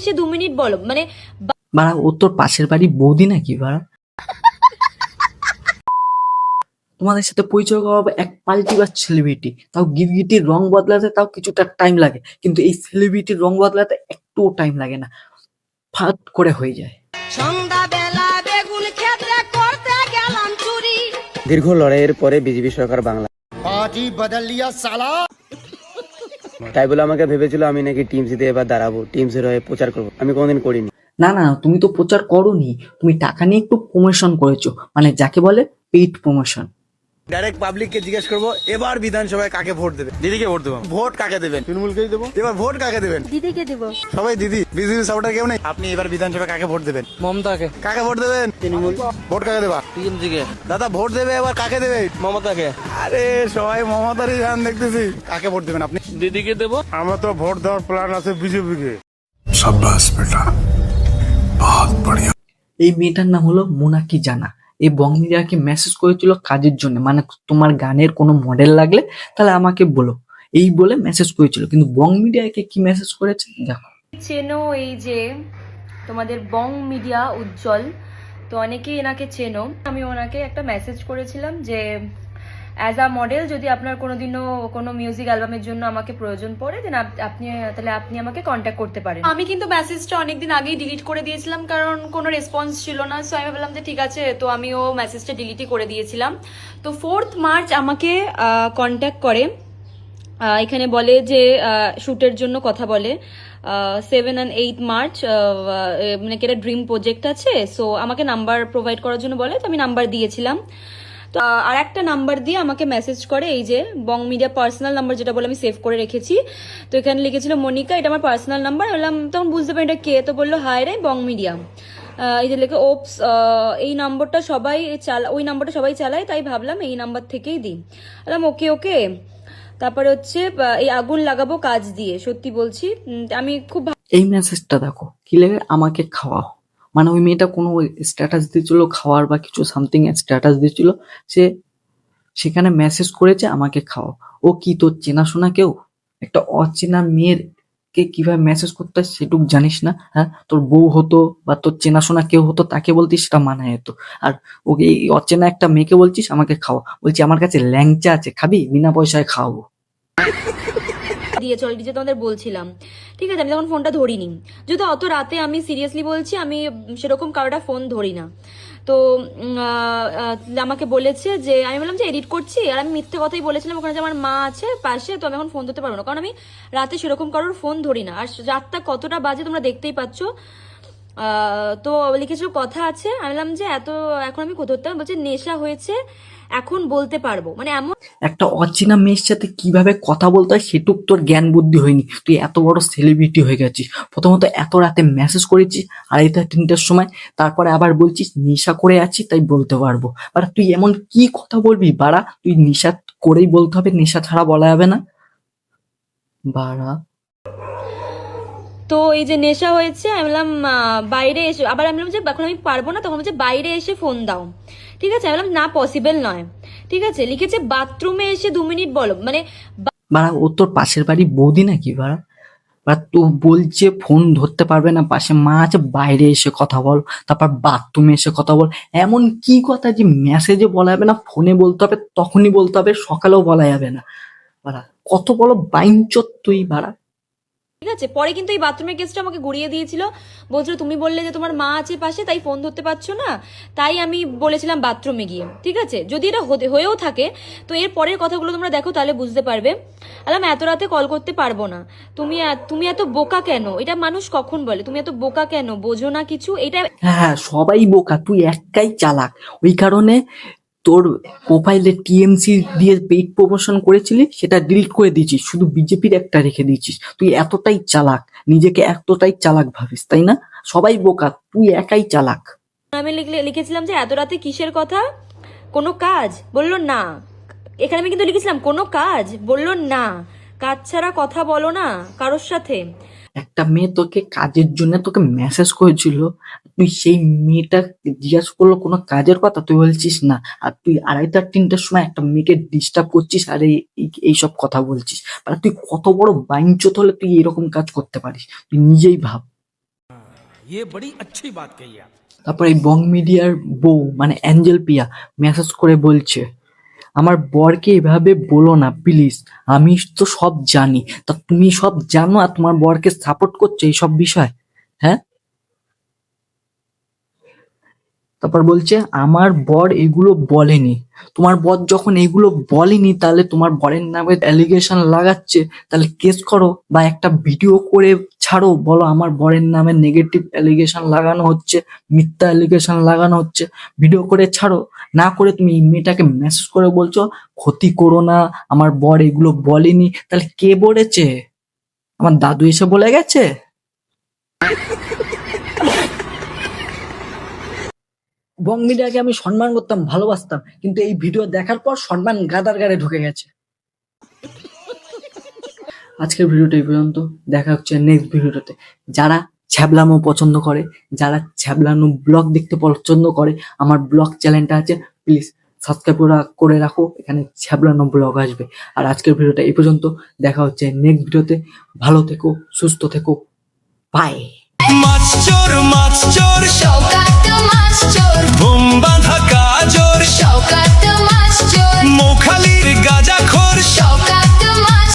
এসে 2 মিনিট বলো মানে বাড়া ও তোর পাশের বাড়ি বৌদি নাকি বাড়া? তোমাদের সাথে পরিচয় করাবো এক পাল্টিবার সেলিব্রিটি, তাও গিরগিটির রং বদলাতে তাও কিছুটা টাইম লাগে, কিন্তু এই সেলিব্রিটির রং বদলাতে একটুও টাইম লাগে না, ফাট করে হয়ে যায়। দীর্ঘ লড়াইয়ের পরে বিজেপি সরকার বাংলা पार्टी बदल लिया साला। তাই বলে আমাকে ভেবেছিল আমি নাকি টিএমসিতে এবার দাঁড়াবো, টিএমসির হয়ে প্রচার করবো। আমি কোনোদিন করিনি। না না, তুমি তো প্রচার করোনি, তুমি টাকা নিয়ে একটু প্রমোশন করেছো, মানে যাকে বলে পেইড প্রমোশন। ডাইরেক্ট পাবলিককে জিজ্ঞেস করবো এবার বিধানসভায় কাকে ভোট দেবে। দিদিকে ভোট দেবো। ভোট কাকে দেবেন? তৃণমূলকেই দেবো। এবার ভোট কাকে দেবেন? দিদিকে দেব। সবাই দিদি, বিজেপি সাপোর্টার কেউ নেই। আপনি এবার বিধানসভায় কাকে ভোট দেবেন? মমতাকে। কাকে ভোট দেবেন? তৃণমূল। ভোট কাকে দেবা? টিএমসিকে। দাদা ভোট দেবে এবার কাকে দেবে? মমতাকে। আরে সবাই মমতারই গান দেখতেছি। কাকে ভোট দেবেন আপনি? দিদিকে দেবো। আমরা তো ভোট দেওয়ার প্ল্যান আছে বিজেপি কে। शाबाश बेटा, बहुत बढ़िया। এই মেয়েটার নাম হলো মোনাকি জানা। এই বং মিডিয়াকে মেসেজ করেছিল কাজের জন্য, মানে তোমার গানের কোনো মডেল লাগলে তাহলে আমাকে বলো, এই বলে মেসেজ করেছিল। কিন্তু বং মিডিয়াকে কি মেসেজ করেছে দেখো। চেনো এই যে তোমাদের বং মিডিয়া উজ্জ্বল, তো অনেকেই এনাকে চেনো। আমি ওনাকে একটা মেসেজ করেছিলাম যে অ্যাজ আ মডেল যদি আপনার কোনোদিনও কোনো মিউজিক অ্যালবামের জন্য আমাকে প্রয়োজন পড়ে দেন আপনি আমাকে কন্ট্যাক্ট করতে পারেন। আমি কিন্তু মেসেজটা অনেকদিন আগেই ডিলিট করে দিয়েছিলাম, কারণ কোনো রেসপন্স ছিল না। সো আমি ভাবলাম যে ঠিক আছে, তো আমিও মেসেজটা ডিলিটই করে দিয়েছিলাম। তো 4th মার্চ আমাকে কন্ট্যাক্ট করে, এখানে বলে যে শ্যুটের জন্য কথা বলে। 7 and 8 মার্চ মানে একটা ড্রিম প্রজেক্ট আছে, সো আমাকে নাম্বার প্রোভাইড করার জন্য বলে, তো আমি নাম্বার দিয়েছিলাম। তো আর একটা নাম্বার দিয়ে আমাকে মেসেজ করে, এই যে বং মিডিয়া পার্সোনাল নাম্বার, যেটা বলে আমি সেভ করে রেখেছি। তো এখানে লিখেছিল মনিকা, এটা আমার পার্সোনাল নাম্বার। বললাম, তখন বুঝতে পারি এটা কে, তো বললো হাই রে বং মিডিয়া। এই যে লেখে ওপস, এই নম্বরটা সবাই ওই নাম্বারটা সবাই চালায়, তাই ভাবলাম এই নাম্বার থেকেই দিই। বললাম ওকে ওকে। তারপরে হচ্ছে এই আগুন লাগাবো কাজ দিয়ে, সত্যি বলছি আমি খুব এই মেসেজটা দেখো কি লেগে, আমাকে খাওয়াও। মানে ওই মেয়েটা কোনো স্ট্যাটাস দিয়েছিল খাওয়ার বা কিছু সামথিং স্ট্যাটাস দিয়েছিল, সে সেখানে মেসেজ করেছে আমাকে খাওয়াও। ও কি তোর চেনাশোনা কেউ? একটা অচেনা মেয়ের কে কিভাবে মেসেজ করতে হয় সেটুক জানিস না? হ্যাঁ, তোর বউ হতো বা তোর চেনাশোনা কেউ হতো, তাকে বলতিস সেটা মানায় যেত। আর ওকে এই অচেনা একটা মেয়েকে বলছিস আমাকে খাওয়া, বলছি আমার কাছে ল্যাংচা আছে, খাবি? বিনা পয়সায় খাওয়াবো। দিয়েছে অলরেডি, যে তোমাদের বলছিলাম। ঠিক আছে, আমি তখন ফোনটা ধরিনি, যদি অত রাতে, আমি সিরিয়াসলি বলছি, আমি সেরকম কারোটা ফোন ধরি না। তো আমাকে বলেছে যে, আমি বললাম যে এডিট করছি, আর আমি মিথ্যে কথাই বলেছিলাম ওখানে যে আমার মা আছে পাশে, তো আমি এখন ফোন ধরতে পারবো না, কারণ আমি রাতে সেরকম কারোর ফোন ধরি না। আর রাতটা কতটা বাজে তোমরা দেখতেই পাচ্ছ। তো লিখেছিল কথা আছে, আমি বললাম যে এখন আমি ধরতে পারবো, বলছে নেশা হয়েছে এখন বলতে পারবো, মানে এমন একটা অচেনা মেয়ের সাথে কিভাবে কথা বলতে হয় সেটুক তোর জ্ঞান বুদ্ধি হয়নি। তুই এত বড় সেলিব্রিটি হয়ে গেছিস, প্রথমত এত রাতে মেসেজ করেছিস 2:30-3টার সময়, তারপরে আবার বলছিস নেশা করে আছি তাই বলতে পারবো। বাড়া তুই এমন কি কথা বলবি বাড়া? তুই নেশা করেই বলতে হবে, নেশা ছাড়া বলা যাবে না বাড়া। তো এই যে নেশা হয়েছে, আমি বললাম বাইরে এসে, আবার আমি বললাম যে এখন আমি পারবো না, তখন বলছে বাইরে এসে ফোন দাও। ঠিক আছে, আমি বললাম না পসিবল নয়। ঠিক আছে, লিখেছে বাথরুমে এসে 2 মিনিট বলো, মানে বাড়া ও তোর পাশের বাড়ি বৌদি নাকি বাড়া? বা তো বলছে ফোন ধরতে পারবে না, পাশে মা আছে, বাইরে এসে কথা বল, তারপর বাথরুমে এসে কথা বল। এমন কি কথা যে মেসেজে বলা যাবে না, ফোনে বলতে হবে, তখনই বলতে হবে, সকালেও বলা যাবে না? বাড়া কত বড় বাইঞ্চোদ তুই বাড়া। ঠিক আছে, পরে কিন্তু এই বাথরুমের কেসটা আমাকে ঘুরিয়ে দিয়েছিল, বলছিল তুমি বললে যে তোমার মা আছে পাশে তাই ফোন ধরতে পারছো না, তাই আমি বলেছিলাম বাথরুমে গিয়ে। ঠিক আছে, যদি এটা হয়েও থাকে, তো এর পরের কথাগুলো তোমরা দেখো, তাহলে বুঝতে পারবে। আলাম এত রাতে কল করতে পারবো না, তুমি এত বোকা কেন? এটা মানুষ কখন বলে, তুমি এত বোকা কেন, বোঝো না কিছু? এটা হ্যাঁ হ্যাঁ, সবাই বোকা, তুই একাই চালাক। ওই কারণে তোর প্রোফাইলে টিএমসি দিয়ে পেইড প্রমোশন করেছিলি, সেটা ডিলিট করে দিয়েছিস, শুধু বিজেপির একটা রেখে দিয়েছিস। তুই এতটাই চালাক, নিজেকে এতটাই চালাক ভাবিস, তাই না? সবাই বোকা, তুই একাই চালাক। আমি লিখেছিলাম যে এত রাতে কিসের কথা, কোনো কাজ? বললো না। এখানে আমি কিন্তু লিখেছিলাম কোনো কাজ, বললো না। কাজ ছাড়া কথা বলো না কারোর সাথে। একটা মেয়ে তোকে কাজের জন্য তোকে মেসেজ করেছিল, তুই সেই মেয়েটা জিজ্ঞাসা করলো কোনো কাজের কথা, তুই বলছিস না, আর তুই 2:30-3টার সময় একটা মেয়েকে ডিস্টার্ব করছিস আর এইসব কথা বলছিস। মানে তুই কত বড় বাইঞ্চোত হলে তুই এরকম কাজ করতে পারিস, তুই নিজেই ভাব। তারপর এই বং মিডিয়ার বউ মানে অ্যাঞ্জেল পিয়া মেসেজ করে বলছে, আমার বরকে এভাবে বলো না প্লিজ, আমি তো সব জানি। তা তুমি সব জানো আর তোমার বরকে সাপোর্ট করছো এইসব বিষয়? হ্যাঁ। তারপর বলছে আমার বর এগুলো বলেনি। তোমার বর যখন এগুলো বলেনি তাহলে তোমার বরের নামে অ্যালিগেশন লাগাচ্ছে, তাহলে কেস করো বা একটা ভিডিও করে ছাড়ো, বলো আমার বরের নামে নেগেটিভ অ্যালিগেশন লাগানো হচ্ছে, মিথ্যা অ্যালিগেশন লাগানো হচ্ছে, ভিডিও করে ছাড়ো। না করে তুমি এই মেয়েটাকে মেসেজ করে বলছো ক্ষতি করো না, আমার বর এগুলো বলেনি। তাহলে কে বলেছে? আমার দাদু এসে বলে গেছে? বং মিডিয়াকে আমি সম্মান করতাম, ভালোবাসতাম, কিন্তু এই ভিডিও দেখার পর সম্মান গাদার গাড়ে ঢুকে গেছে। আজকের ভিডিওটা এই পর্যন্ত, দেখা হচ্ছে নেক্সট ভিডিওতে। যারা ছ্যাবলামো পছন্দ করে, যারা ছ্যাবলানো ব্লগ দেখতে পছন্দ করে, আমার ব্লগ চ্যানেলটা আছে, প্লিজ সাবস্ক্রাইব করে রাখো, এখানে ছ্যাবলানো ব্লগ আসবে। আর আজকের ভিডিওটা এই পর্যন্ত, দেখা হচ্ছে নেক্সট ভিডিওতে। ভালো থেকো, সুস্থ থেকো, বাই। মাছ চোর মাছ চোর শোকাত মাছ চোর